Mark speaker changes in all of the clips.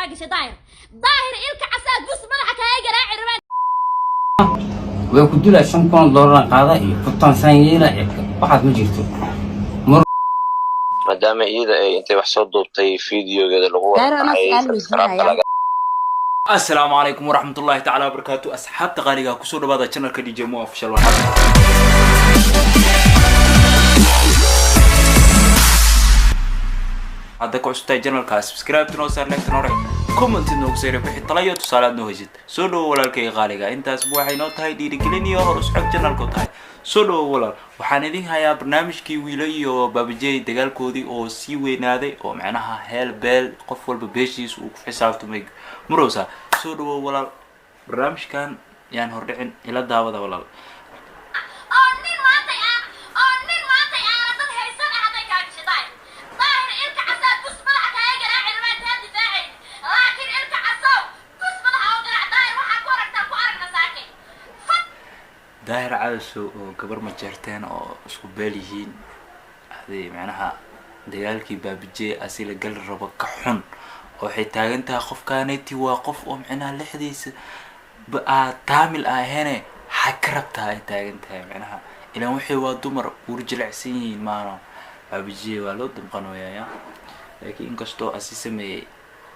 Speaker 1: كاجش داير إلك عساد بس ملحك هاي جراع الرباط
Speaker 2: وكنت له $5 قاضي كنت سنينا واحد مجيته
Speaker 3: maadaama iyada ay intay wax soo duubtay fiidiyogeeda lagu wada
Speaker 4: السلام عليكم ورحمة الله تعالى وبركاته. أصحاب تقاليقها كسور بهذا channel كدي جمو official هذا كوستاي channel كا سبسكرايب تنوصل لك تنوري كومنت نوكسير بحي طلعيو تصالات نوهجد سولو ولا الكي قاليقها انت اسبوع حي نوت هاي ديري قليني يوهر سحب channel كوت هاي سولو ولا وحاندين هايا برنامج كي ويليو بابجي دقال كودي او سي وينادي او معناها هيل بيل قفول ببيشيس وحسابتو ميق مروسا سولو ولا برنامج كان يعني هردعين الى داوة ولا داهر عالسو وكبر مجارتين او اسكو باليهين هذي معناها ديالكي بابجي اسيلا قل ربا كحون وحي تاغنتها قف كانيتي واقف ومعناها لحديس بقى تعمل هنا حكربتها اي تاغنتها معناها الى وحي ودمر ورجل عسين مانا بابجي والو دمقانو يا لكن انكستو اسي سمي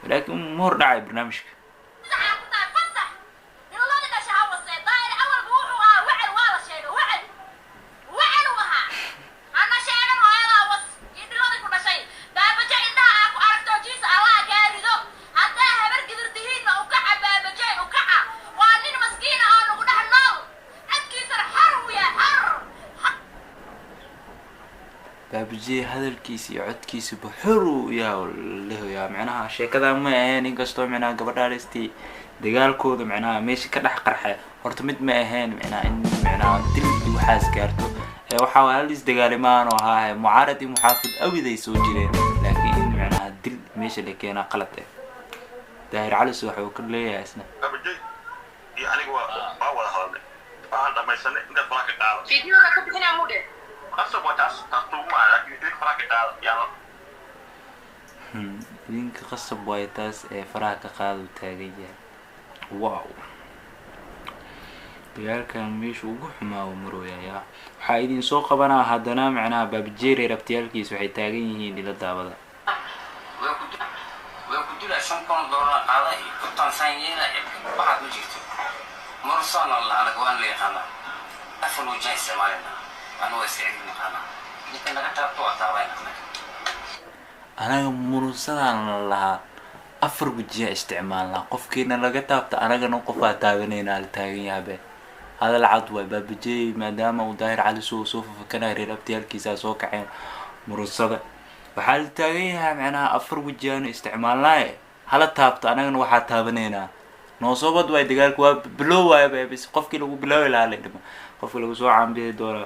Speaker 4: ولكن مور داعي برنامجك بابجي هذا الكيس يعد كيس بحرو يا له يا معناها شيء كذا ما يعني قصته معناها قبل دارستي دجال كود معناها ماشي كده قرحة هرتمد ما هين معناها إن معناها دل وحاس كارتو وحاول ليس دجال ما أنا وها معارض محافظ أوي ذي سوجرين لكن معناها دل ماشي اللي كنا قلته داير على سوحه وكل يا اسنا
Speaker 3: بابجي يعني هو باول هذا أنا ما يسمى إنت فلاك تعال
Speaker 1: فيديو ركب هنا مودة
Speaker 3: أصلا ما تستوما لكن إنت فلاك تعال يلا
Speaker 4: لينك قصب وايتاس فراك قاعد تاجية واو ديال كان ميش وجوح ما ومرو يا حايدين سوق بنا هدنا معنا بابجيري ربتيال كيس وحي تاجيه إلى دابا
Speaker 2: وكنت له $5 قاضي كنت سنينا واحد مجيته مرسال الله على قوان لي خلا أفل وجاي سمالنا أنا وسعيد نقنا لكن أنا كتبت وقتها
Speaker 4: أنا مرسال لها أفر وجاي استعمالنا قف كينا لقيتها أنا كنا قفا تاغنينا لتاغيها به هذا العضوة بابجي ما دام وداير على سوف فكنا ريربتي الكيسا سوق عين مرسال وحال تاغيها معناها أفر وجاي استعمالنا هلا تابت أنا كنا واحد تابنينا نوصوبت واي دقالك بلو واي بس قفكي لو بلو لا عليك قفكي لو سو عم بيه دورة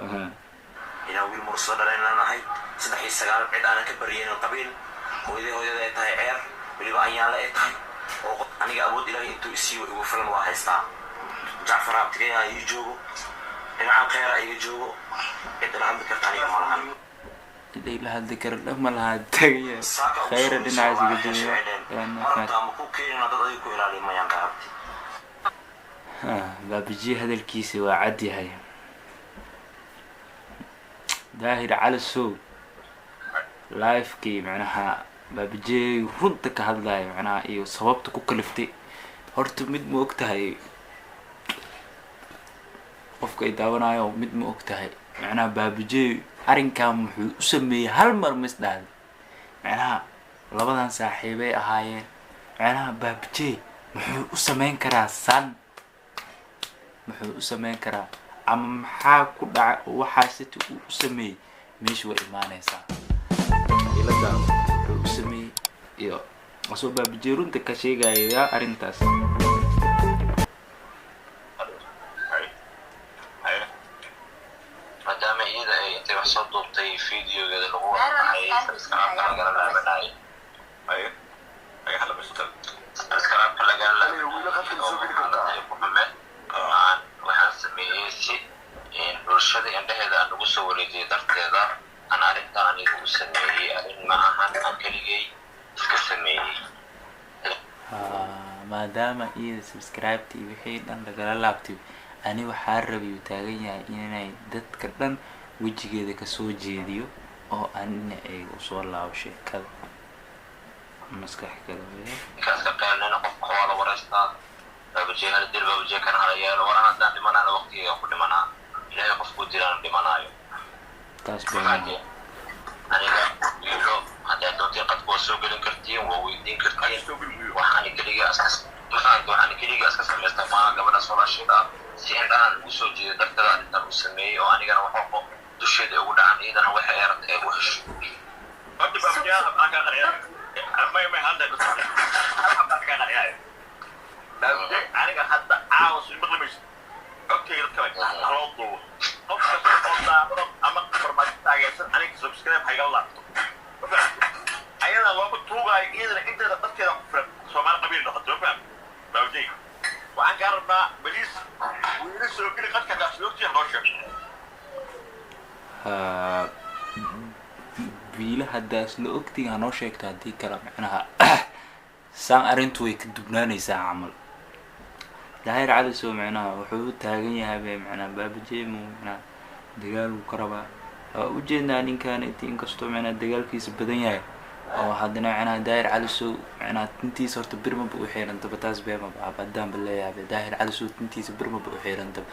Speaker 3: إلى ويل مرسل لنا هاي صدق السجال بعد أنا كبرين القبيل وإذا ده تاي عير اللي بقى يلا تاي أنا جابود إلى إنتو يسيو وفرن واحد ستا جعفر عبد الله يجوا إن عم خير يجوا إذا عم بكرتاني كمان
Speaker 4: اللي لها ذكر لما لها تاجية خير اللي عايز يجوا بابجي هذا الكيس وعدي هاي داهر على السوق لايف كي معناها بابجي ردك هذا معناها إيه صوبت كلفتي هرت مد موقتها قفك يداونا يوم مد موقتها معناها بابجي أرين كان مسمي هالمر مسداد معناها لبضان صاحبي أهايين معناها بابجي محو أسمين كرا سان محو أسمين كرا أما محا كدع وحاسة أسمي مش وإيماني سان إلا دام محو أسمي يو أصو بابجي رون تكاشيغا يا أرينتاس
Speaker 3: maadaama iyada ay intay wax soo duubtay fiidiyogeeda lagu wada subscribe laga laabanay ay hala bistal subscribe laga laabanay waxaan sameeyay si bulshada indhaheeda aan ugu soo wareejiyay darteeda aan arrinta anigu u sameeyay arrin ma ahan aan keligay iska sameeyay
Speaker 4: maadaama iyada subscribe-ta iyo wixii dhan lagala laabtay ani waxaa rabay uu taagan yahay inay dadka dhan wejigeeda kasoo jeediyo oo anina ay usoo laabo sheekada maskax kale
Speaker 3: kaska qeelnayna qofka waa la wareystaa baabajee dil baabajee kan halayaalo waran haddaan dhimanaana waqtiga ku dhimanaa ilaahay qofku diraan dhimanaayo
Speaker 4: taas baa
Speaker 3: aniga wiilo haddaad doontii qadku waa soo gelin kartiin waa weydiin kartiin waxaan keliga iska samaystaa maa gabadha solaashida si indhahan ugu soo jeedo dartada arrintan uu sameeyey oo anigana waxoo dusheeda ugu dhacan iyadana waxay eeranta ee u hesho aniga hadda caawas maqlimaysa codkayda kale haloo duubo qof kasta oo daaqo ama farmaajo taageersan aniga subscribe haygala laabto ayada looga tuugaayo iyadana inteeda dadkeeda ku filan soomaali qabiil noqoto ma fahmi baawjay waxaan kaa rabnaa baliis wiila soo geli qadka daasyoogtiya noo sheeg
Speaker 4: wiila haddaas la ogtiga hanoo sheegto haddii kale macnaha saan arrintu way ka dubnaanaysaa camal daahir cali soo macnaha wuxuu taagan yahay bay macnaha baabajeemu macnaha dagaal uu ka rabaa waa ujeednaa ninkaan inkastoo macnaha dagaalkiisa badan yahay oo haddana macnaha daahir cali soo macnaha tintiisa horta birmaba u xiirantaba taas beemaba abadaanba leeyahay daahir cali soo tintiisa birmaba u xiirantaba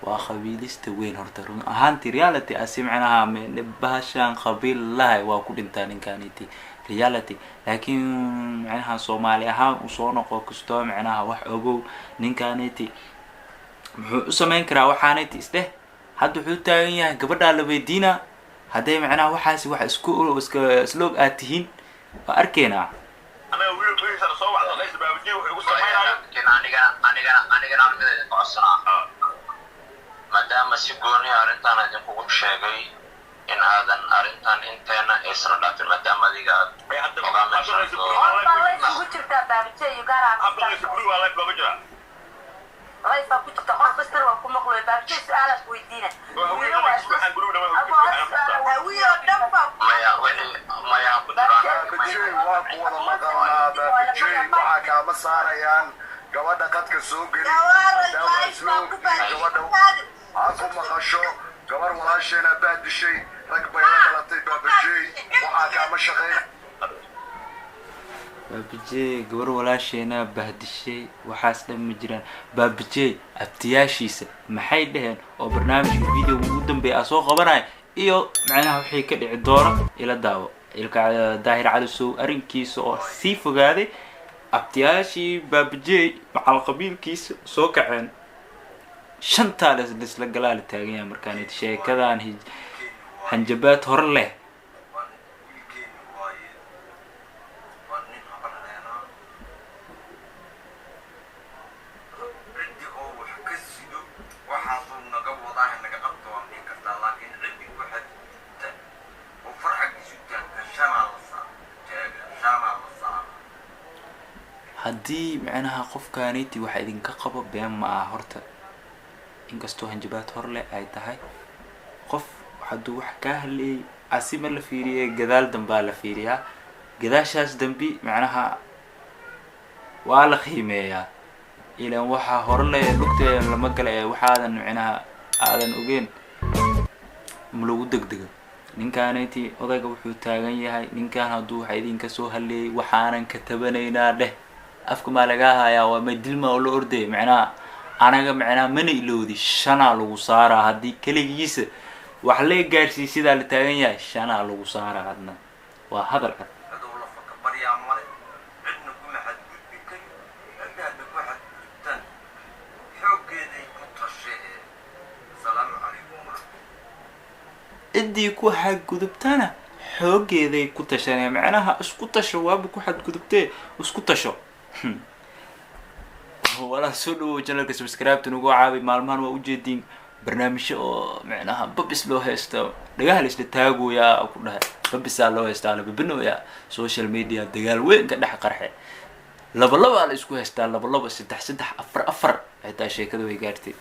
Speaker 4: waa qabiilista weyn horta run ahaantii reality asi macnaha bahashaan qabiil lahay waa ku dhintaa ninkaaniti reality laakiin macnaha soomaali ahaan usoo noqo kastoo macnaha wax ogow ninkaaniti muxuu u samayn karaa waxaaniti isdheh hadda wuxuu taagan yahay gabadhaa la weydiinaa hadday macnaha waxaasi wax isloog aad tihiin waa arkeynaa
Speaker 3: maadaama si gooni arrintaan idinkugu sheegay in aadan arrintan inteena isla dhaafin maadaama adiga aad
Speaker 5: ma saarayaan gabadha qadka soo geli aku maqasho gabar walaasheena baa dishay rag bay la dhalatay baabajey waxaa kaama shaqeyn
Speaker 4: baabajey gabar walaasheena bahdishay waxaas dhan ma jiraan baabajey abtiyaashiisa maxay dhaheen oo barnaamijka video ugu dambeeya soo qabanaya iyo macnaha wixii ka dhici doona ila daawo ilka daahir cali sow arrinkiisa oo sii fogaaday abtiyaashii baabajey macal qabiilkiisa soo kaceen shantaa lisla galaala taagan yahay markaan sheekadan hanjabaad hore leh haddii macnaha qofkaaniti waxa idinka qabo been ma aha horta inkastoo hanjabaad hor leh ay tahay qof hadduu wax kaa hadleeyay asima la fiiriyay gadaal dambaa la fiiriyaa gadaashaas dambi macnaha waa la qiimeeyaa ilaan waxaa hor leh lugteeda lama gala ee waxaadan macnaha aadan ogeen ma lagu degdego ninkaaniti odayga wuxuu taagan yahay ninkaan hadduu waxa idinka soo hadleeyay waxaanan ka tabanaynaa dheh afka maa lagaa hayaa waa madilma oo la ordaya macnaha anaga macnaha mana iloodi shanaa lagu saaraa haddii keligiisa wax la gaarsiiy sidaa la taagan yahay shanaa lagu saaraa adna waa hadal cad ciddii ku xadgudubtana xoogeeday ku tashaneen macnaha isku tasho waaba ku xadgudubtee isku tasho walaa soo dhawow channelka subscribe nugu caabi maalmahan waa ujeediin barnaamijyo oo macnaha babis loo haysto dhagaha la isla taagooyaa ku dhahay babisaa loo haystaa lababinooyaa social media dagaal weyn ka dhex qarxe laba la isku haystaa laba saddex afar xitaa sheekada way gaartay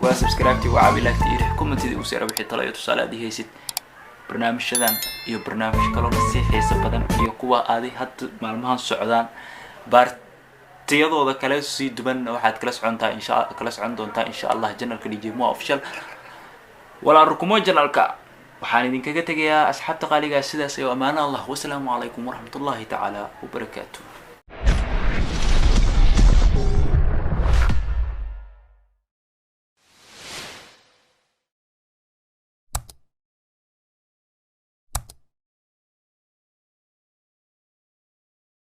Speaker 4: waa subscribe tii waa caabi like tii comment-ida ugu soo wixii talo iyo tusaale aad haysid barnaamijyadan iyo barnaamij kaloo si xiiso badan iyo kuwa aadi hadda maalmahan socdaan tiyadooda kale sii duban waxaad kala socon doontaa insha Allah channelka DJ Mo official wala rukumo channelka waxaan idinkaga tegayaa asxaabta qaaliga sidaas iyo amaana Allah wassalaamu calaykum waraxmatullaahi tacaala wabarakaatuh